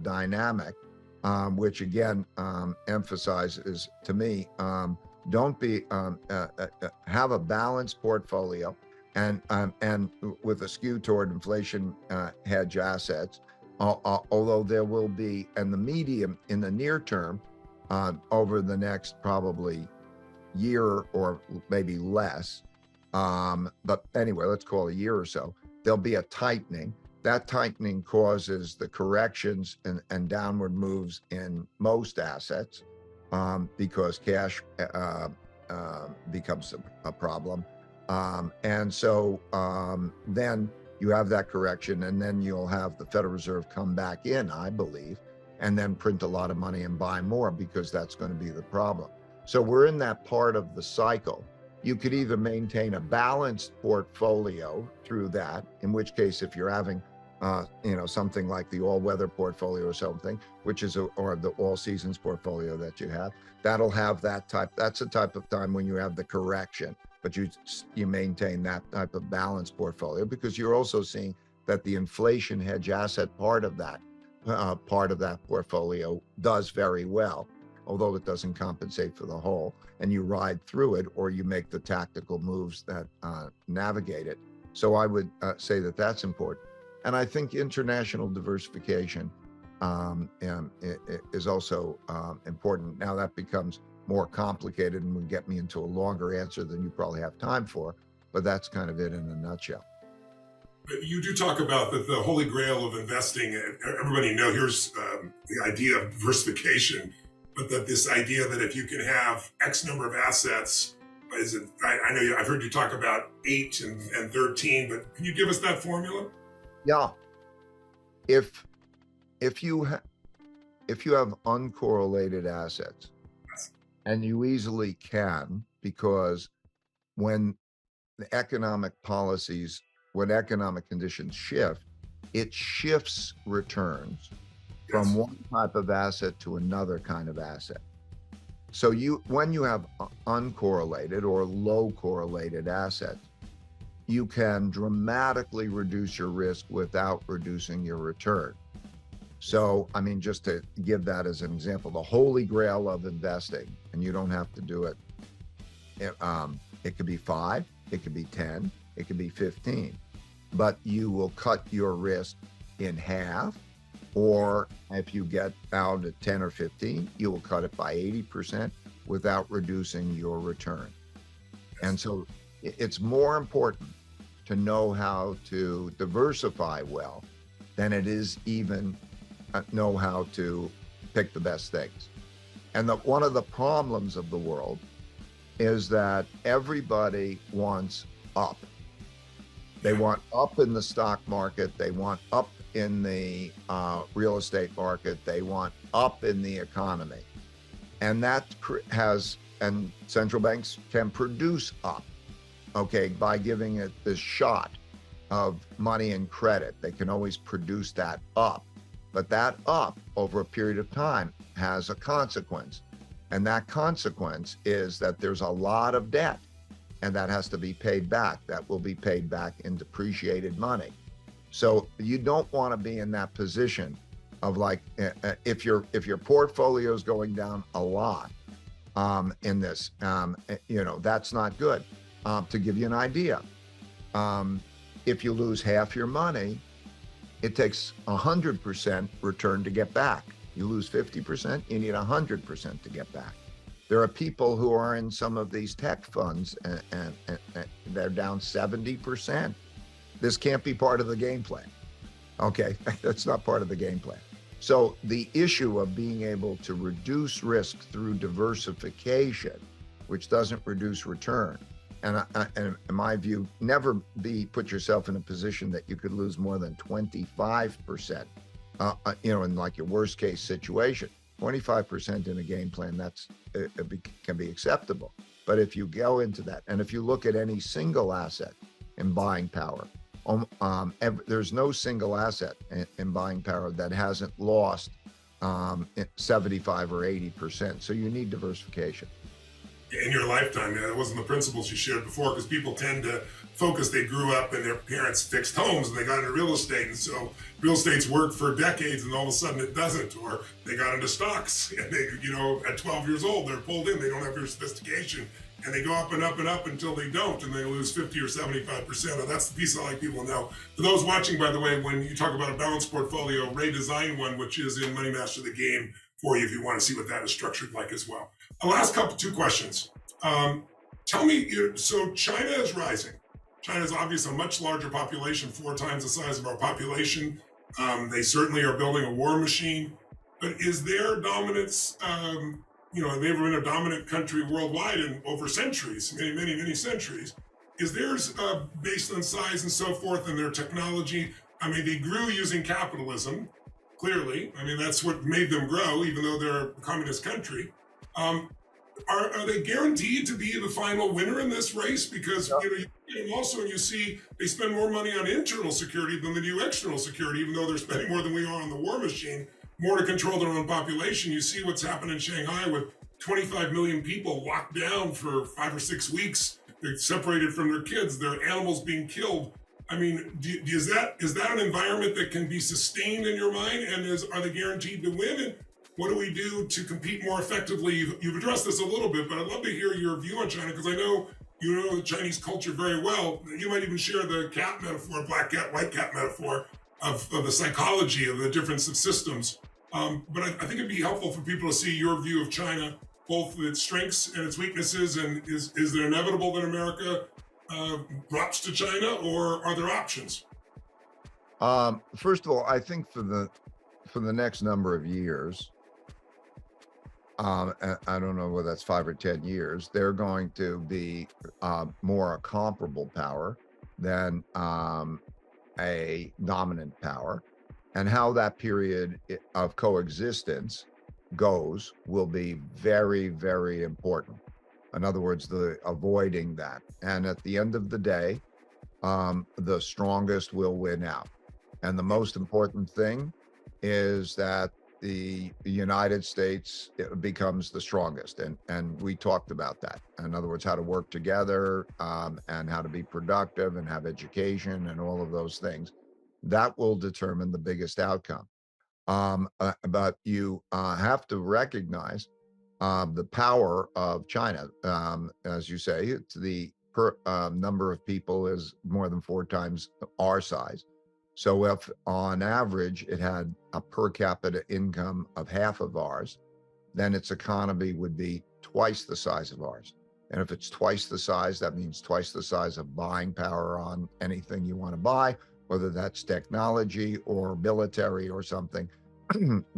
dynamic, which again emphasizes to me, don't be have a balanced portfolio, and with a skew toward inflation hedge assets. Although there will be, in the near term, over the next probably year or maybe less, but anyway, let's call it a year or so, there'll be a tightening. That tightening causes the corrections and downward moves in most assets, because cash becomes a problem. And so then you have that correction, and then you'll have the Federal Reserve come back in, I believe, and then print a lot of money and buy more, because that's going to be the problem. So we're in that part of the cycle. You could either maintain a balanced portfolio through that, in which case, if you're having something like the all-weather portfolio or something, which is or the all-seasons portfolio that you have, that'll have that type. That's a type of time when you have the correction, but you maintain that type of balanced portfolio, because you're also seeing that the inflation hedge asset part of that portfolio does very well, although it doesn't compensate for the whole, and you ride through it, or you make the tactical moves that navigate it. So I would say that that's important. And I think international diversification is also important. Now that becomes more complicated and would get me into a longer answer than you probably have time for, but that's kind of it in a nutshell. You do talk about the holy grail of investing. Everybody knows here's the idea of diversification, but that this idea that if you can have X number of assets, I know I've heard you talk about 8 and 13, but can you give us that formula? Yeah. If you have uncorrelated assets, Yes. and you easily can, because when economic conditions shift, it shifts returns from one type of asset to another kind of asset. So when you have uncorrelated or low correlated assets, you can dramatically reduce your risk without reducing your return. So, I mean, just to give that as an example, the holy grail of investing, and you don't have to do it, it could be 5, it could be 10, it could be 15, but you will cut your risk in half, or if you get down to 10 or 15, you will cut it by 80% without reducing your return. And so it's more important to know how to diversify well than it is even know how to pick the best things. And one of the problems of the world is that everybody wants up. They want up in the stock market. They want up in the real estate market. They want up in the economy. And and central banks can produce up, okay, by giving it this shot of money and credit. They can always produce that up, but that up over a period of time has a consequence. And that consequence is that there's a lot of debt, and that has to be paid back. That will be paid back in depreciated money. So you don't want to be in that position of like, if your portfolio is going down a lot in this, that's not good. To give you an idea, if you lose half your money, it takes 100% return to get back. You lose 50%, you need 100% to get back. There are people who are in some of these tech funds and they're down 70%. This can't be part of the game plan. Okay, that's not part of the game plan. So the issue of being able to reduce risk through diversification, which doesn't reduce return, and in my view, never put yourself in a position that you could lose more than 25%, in like your worst case situation. 25% in a game plan, can be acceptable. But if you go into that, and if you look at any single asset in buying power, there's no single asset in buying power that hasn't lost 75 or 80%. So you need diversification. in your lifetime. It wasn't the principles you shared before, because people tend to focus. They grew up and their parents fixed homes and they got into real estate, and so real estate's worked for decades, and all of a sudden it doesn't. Or they got into stocks and they, at 12 years old, they're pulled in. They don't have your sophistication, and they go up and up and up until they don't, and they lose 50 or 75%. And that's the piece I like people to know. For those watching, by the way, when you talk about a balanced portfolio, Ray designed one, which is in Money Master the Game for you if you want to see what that is structured like as well. The last two questions. Tell me, so China is rising. China is obviously a much larger population, 4 times the size of our population. They certainly are building a war machine. But is their dominance, they've been a dominant country worldwide in over centuries, many, many, many centuries. Is theirs based on size and so forth and their technology? I mean, they grew using capitalism, clearly. I mean, that's what made them grow, even though they're a communist country. Are they guaranteed to be the final winner in this race? Because also, you see they spend more money on internal security than they do external security, even though they're spending more than we are on the war machine, more to control their own population. You see what's happened in Shanghai with 25 million people locked down for 5 or 6 weeks. They're separated from their kids. Their animals being killed. I mean, is that an environment that can be sustained in your mind? And are they guaranteed to win? And what do we do to compete more effectively? You've addressed this a little bit, but I'd love to hear your view on China, because I know you know the Chinese culture very well. You might even share the cat metaphor, black cat, white cat metaphor of the psychology of the difference of systems. But I think it'd be helpful for people to see your view of China, both its strengths and its weaknesses. And is it inevitable that America drops to China, or are there options? First of all, I think for the next number of years, I don't know whether that's 5 or 10 years, they're going to be more a comparable power than a dominant power. And how that period of coexistence goes will be very, very important. In other words, the avoiding that. And at the end of the day, the strongest will win out. And the most important thing is that the United States becomes the strongest. And we talked about that. In other words, how to work together and how to be productive and have education and all of those things. That will determine the biggest outcome. But you have to recognize the power of China. As you say, it's the number of people is more than 4 times our size. So if on average it had a per capita income of half of ours, then its economy would be twice the size of ours. And if it's twice the size, that means twice the size of buying power on anything you want to buy, whether that's technology or military or something. That